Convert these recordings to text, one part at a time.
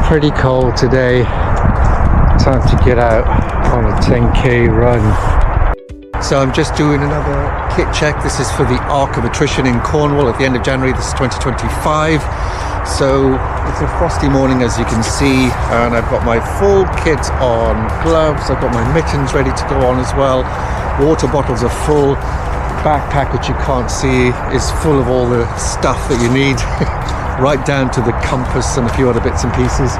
pretty cold today. Time to get out on a 10k run. So I'm just doing another kit check. This is for the Arc of Attrition in Cornwall at the end of January. This is 2025. So it's a frosty morning, as you can see, and I've got my full kit on, gloves, I've got my mittens ready to go on as well. Water bottles are full. Backpack, which you can't see, is full of all the stuff that you need, right down to the compass and a few other bits and pieces.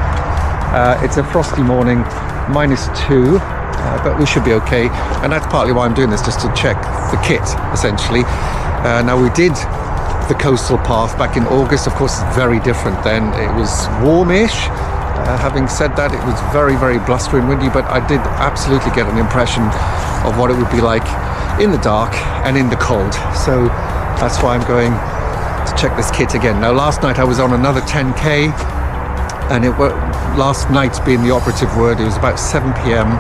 It's a frosty morning, -2, but we should be okay, and that's partly why I'm doing this, just to check the kit essentially. Now, we did the coastal path back in August. Of course, it's very different then. It was warmish. Having said that, it was very, very blustery and windy, but I did absolutely get an impression of what it would be like in the dark and in the cold. So that's why I'm going to check this kit again. Now, last night I was on another 10k, and last night being the operative word, it was about 7 p.m.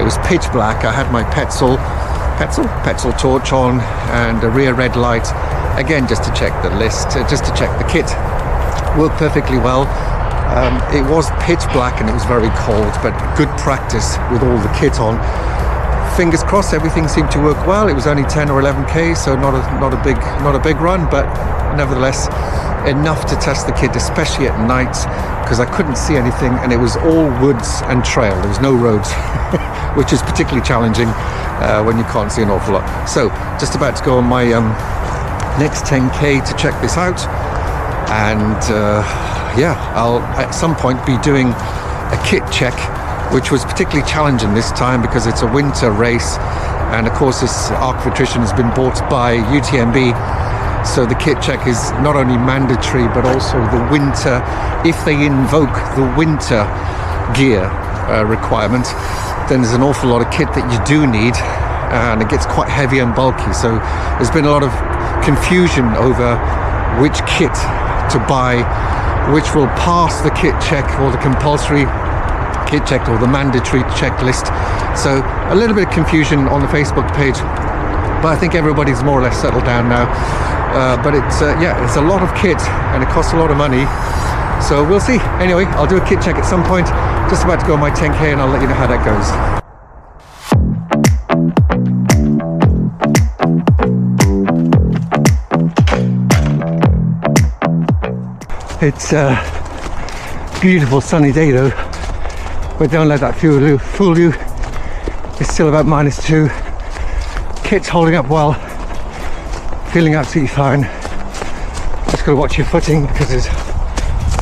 It was pitch black. I had my petrol torch on and a rear red light, again just to check the list, just to check the kit. Worked perfectly well. It was pitch black and it was very cold, but good practice with all the kit on. Fingers crossed, everything seemed to work well. It was only 10 or 11k, so not a big run, but nevertheless enough to test the kit, especially at night, because I couldn't see anything, and it was all woods and trail. There was no roads, which is particularly challenging when you can't see an awful lot. So just about to go on my next 10k to check this out, and yeah, I'll at some point be doing a kit check, which was particularly challenging this time because it's a winter race, and of course this Arc of Attrition has been bought by UTMB, so the kit check is not only mandatory but also the winter, if they invoke the winter gear requirement, then there's an awful lot of kit that you do need, and it gets quite heavy and bulky. So there's been a lot of confusion over which kit to buy, which will pass the kit check or the compulsory kit check or the mandatory checklist. So a little bit of confusion on the Facebook page, but I think everybody's more or less settled down now. But it's a lot of kit and it costs a lot of money, so we'll see. Anyway, I'll do a kit check at some point. Just about to go on my 10k, and I'll let you know how that goes. It's a beautiful sunny day though, but don't let that fool you. It's still about -2. Kit's holding up well, feeling absolutely fine. Just gotta watch your footing because there's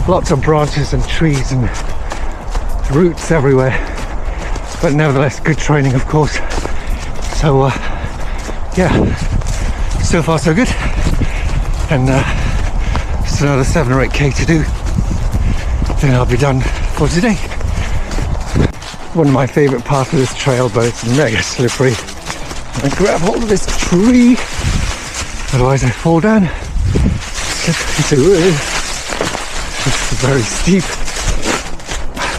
lots of branches and trees and roots everywhere, but nevertheless good training, of course. So yeah, so far so good, and just another 7 or 8k to do, then I'll be done for today. One of my favourite parts of this trail, but it's mega slippery. I grab hold of this tree, otherwise I fall down. It's very steep,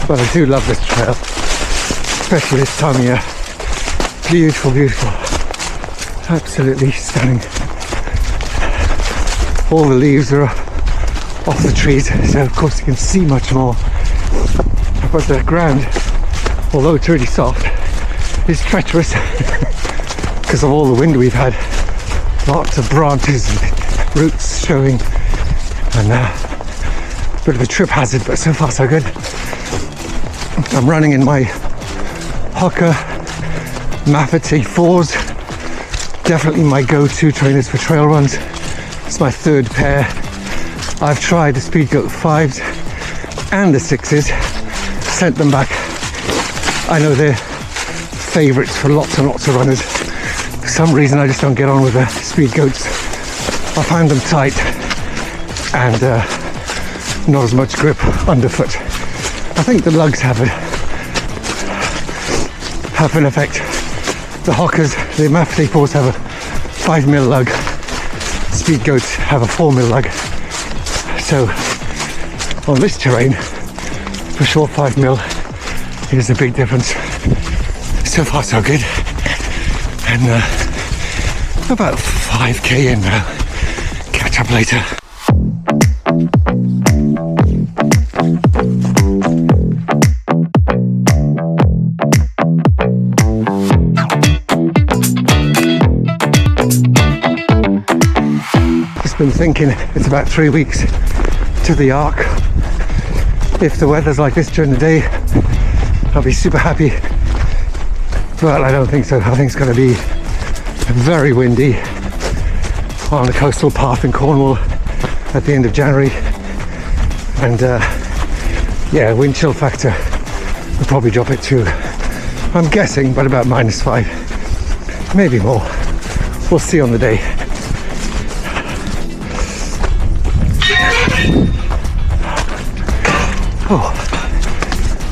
but I do love this trail, especially this time of year. Beautiful, beautiful, absolutely stunning. All the leaves are off the trees, so of course you can see much more. But the ground, although it's really soft, is treacherous because of all the wind we've had. Lots of branches and roots showing, and a bit of a trip hazard, but so far so good. I'm running in my Hoka Mafate 4s, definitely my go-to trainers for trail runs. It's my third pair. I've tried the Speedgoat 5s and the 6s, sent them back. I know they're favourites for lots and lots of runners. For some reason I just don't get on with the Speedgoats. I find them tight and not as much grip underfoot. I think the lugs have an effect. The Hokas, the Mafate 4s have a 5mm lug. Speedgoats have a 4mm lug. So on this terrain, for sure 5mm is a big difference. So far so good, and about 5k in now. Catch up later. thinking it's about 3 weeks to the Arc. If the weather's like this during the day, I'll be super happy, but I don't think so. I think it's going to be very windy on the coastal path in Cornwall at the end of January, and yeah, wind chill factor will probably drop it to, I'm guessing, but about -5, maybe more. We'll see on the day. Oh,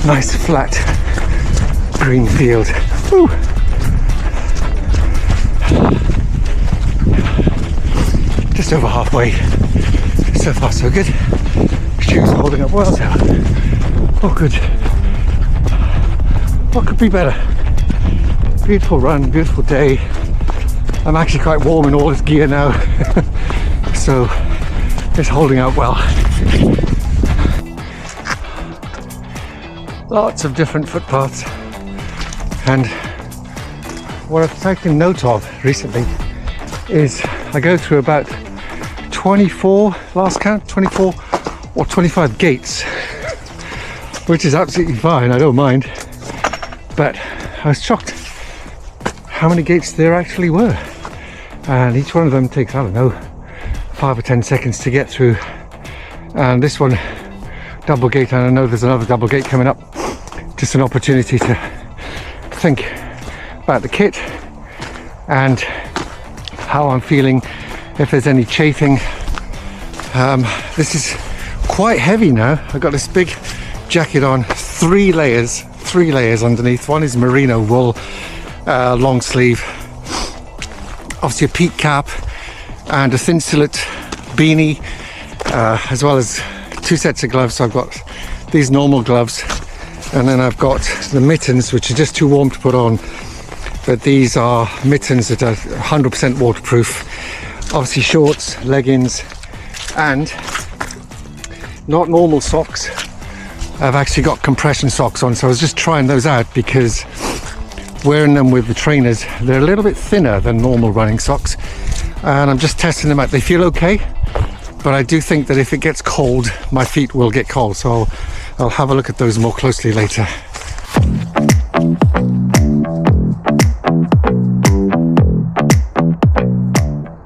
nice flat green field. Woo. Just over halfway. So far so good. Shoes holding up well so. Oh good. What could be better? Beautiful run, beautiful day. I'm actually quite warm in all this gear now. So it's holding out well. Lots of different footpaths, and what I've taken note of recently is I go through about 24, last count, 24 or 25 gates, which is absolutely fine, I don't mind, but I was shocked how many gates there actually were, and each one of them takes, I don't know, 5 or 10 seconds to get through. And this one, double gate, and I know there's another double gate coming up. Just an opportunity to think about the kit and how I'm feeling, if there's any chafing. This is quite heavy now. I've got this big jacket on, three layers underneath. One is merino wool, long sleeve, obviously a peak cap and a thin sillet beanie, as well as 2 sets of gloves. So I've got these normal gloves, and then I've got the mittens, which are just too warm to put on, but these are mittens that are 100% waterproof. Obviously shorts, leggings, and not normal socks. I've actually got compression socks on, so I was just trying those out because wearing them with the trainers, they're a little bit thinner than normal running socks, and I'm just testing them out. They feel okay, but I do think that if it gets cold, my feet will get cold, so I'll have a look at those more closely later.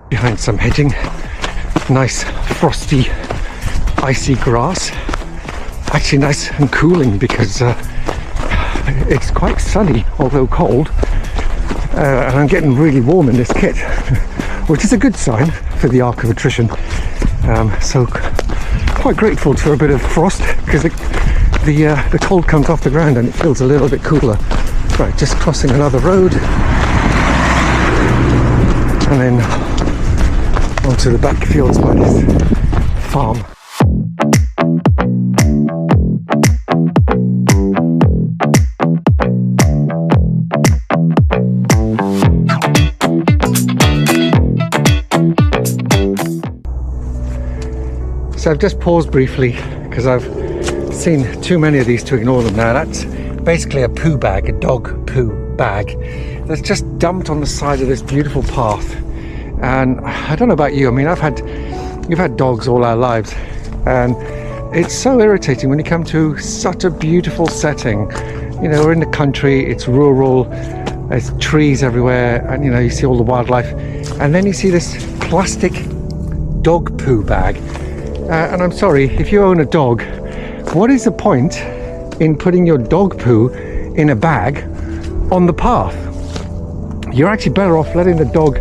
Behind some hedging, nice frosty, icy grass. Actually nice and cooling because it's quite sunny, although cold, and I'm getting really warm in this kit, which is a good sign for the Arc of Attrition. So quite grateful for a bit of frost, because the cold comes off the ground and it feels a little bit cooler. Right, just crossing another road and then onto the back fields by this farm. So I've just paused briefly because I've seen too many of these to ignore them now. That's basically a poo bag, a dog poo bag that's just dumped on the side of this beautiful path. And I don't know about you, I mean, we've had dogs all our lives, and it's so irritating when you come to such a beautiful setting. You know, we're in the country, it's rural, there's trees everywhere, and you know, you see all the wildlife, and then you see this plastic dog poo bag. And I'm sorry, if you own a dog, what is the point in putting your dog poo in a bag on the path? You're actually better off letting the dog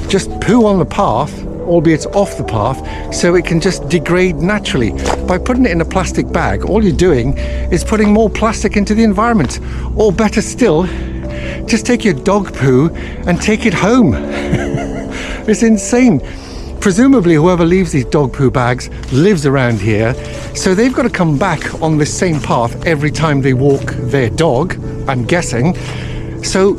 just poo on the path, albeit off the path, so it can just degrade naturally. By putting it in a plastic bag, all you're doing is putting more plastic into the environment. Or better still, just take your dog poo and take it home. It's insane. Presumably whoever leaves these dog poo bags lives around here, so they've got to come back on this same path every time they walk their dog, I'm guessing. So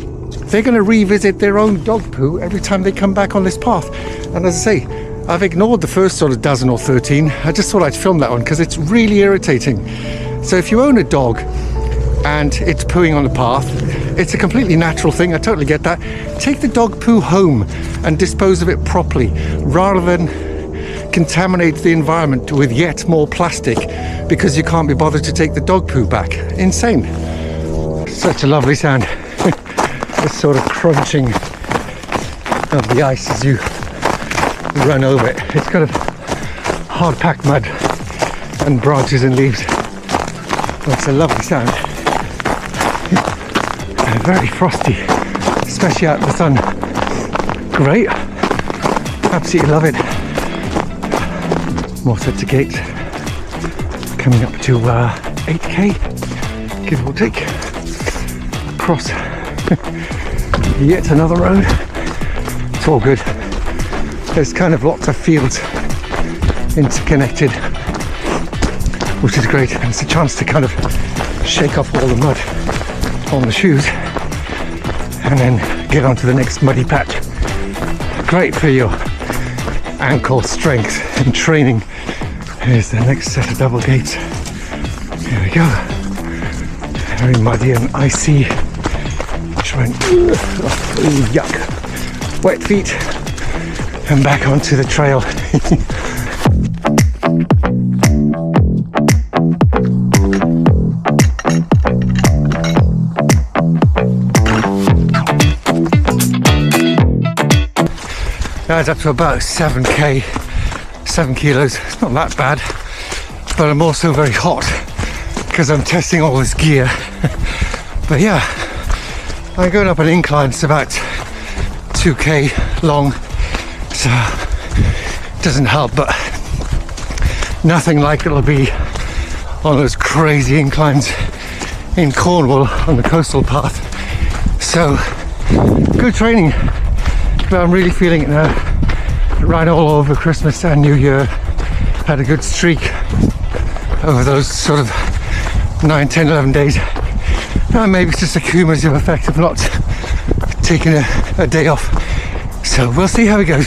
they're going to revisit their own dog poo every time they come back on this path. And as I say, I've ignored the first sort of dozen or 13. I just thought I'd film that one because it's really irritating. So if you own a dog and it's pooing on the path, it's a completely natural thing, I totally get that. Take the dog poo home and dispose of it properly, rather than contaminate the environment with yet more plastic because you can't be bothered to take the dog poo back. Insane. Such a lovely sound. This sort of crunching of the ice as you run over it. It's got a hard packed mud and branches and leaves. It's a lovely sound. And very frosty, especially out in the sun. Great. Absolutely love it. More sets of gates. Coming up to 8k, give or take. Across yet another road. It's all good. There's kind of lots of fields interconnected, which is great, and it's a chance to kind of shake off all the mud on the shoes and then get onto the next muddy patch. Great for your ankle strength and training. Here's the next set of double gates. Here we go. Very muddy and icy. Trying, yuck, wet feet, and back onto the trail. That's up to about 7k, 7 kilos. It's not that bad, but I'm also very hot because I'm testing all this gear. But yeah, I'm going up an incline. It's about 2k long, so it doesn't help, but nothing like it'll be on those crazy inclines in Cornwall on the coastal path. So good training, but I'm really feeling it now. Ran all over Christmas and New Year, had a good streak over those sort of 9, 10, 11 days. Maybe it's just a cumulative effect of not taking a day off. So we'll see how it goes.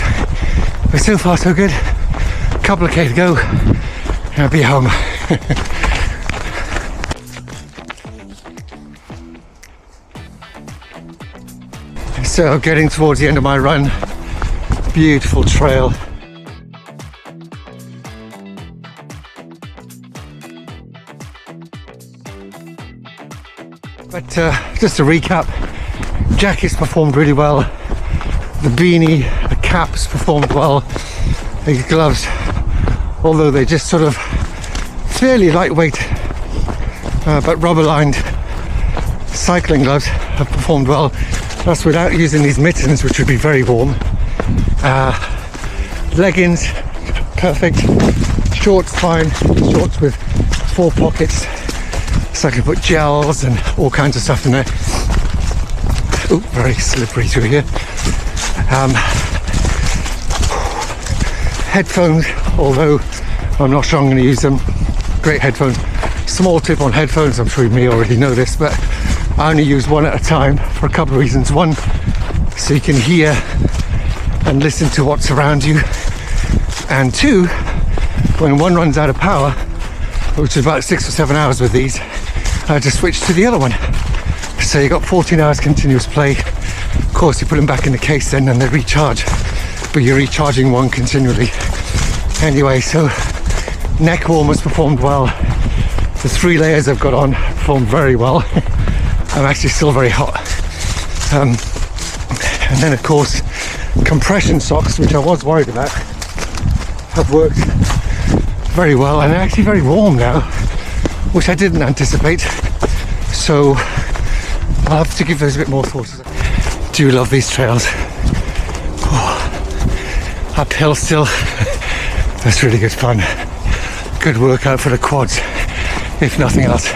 But so far so good. Couple of K to go and I'll be home. So getting towards the end of my run. Beautiful trail. But just to recap, jackets performed really well, the beanie, the caps performed well, the gloves, although they're just sort of fairly lightweight, but rubber lined cycling gloves have performed well. That's without using these mittens, which would be very warm. Leggings, perfect. Shorts, fine. Shorts with 4 pockets, so I can put gels and all kinds of stuff in there. Oh, very slippery through here. Headphones, although I'm not sure I'm going to use them. Great headphones. Small tip on headphones, I'm sure you may already know this, but I only use one at a time for a couple of reasons. One, so you can hear and listen to what's around you, and 2, when one runs out of power, which is about 6 or 7 hours with these, I just switch to the other one. So you got 14 hours continuous play. Of course you put them back in the case then and they recharge, but you're recharging one continually. Anyway, so neck warmers performed well. The 3 layers I've got on performed very well. I'm actually still very hot. And then of course compression socks, which I was worried about, have worked very well and they're actually very warm now, which I didn't anticipate. So I'll have to give those a bit more thought. Do love these trails. Oh, uphill still. That's really good fun. Good workout for the quads, if nothing else.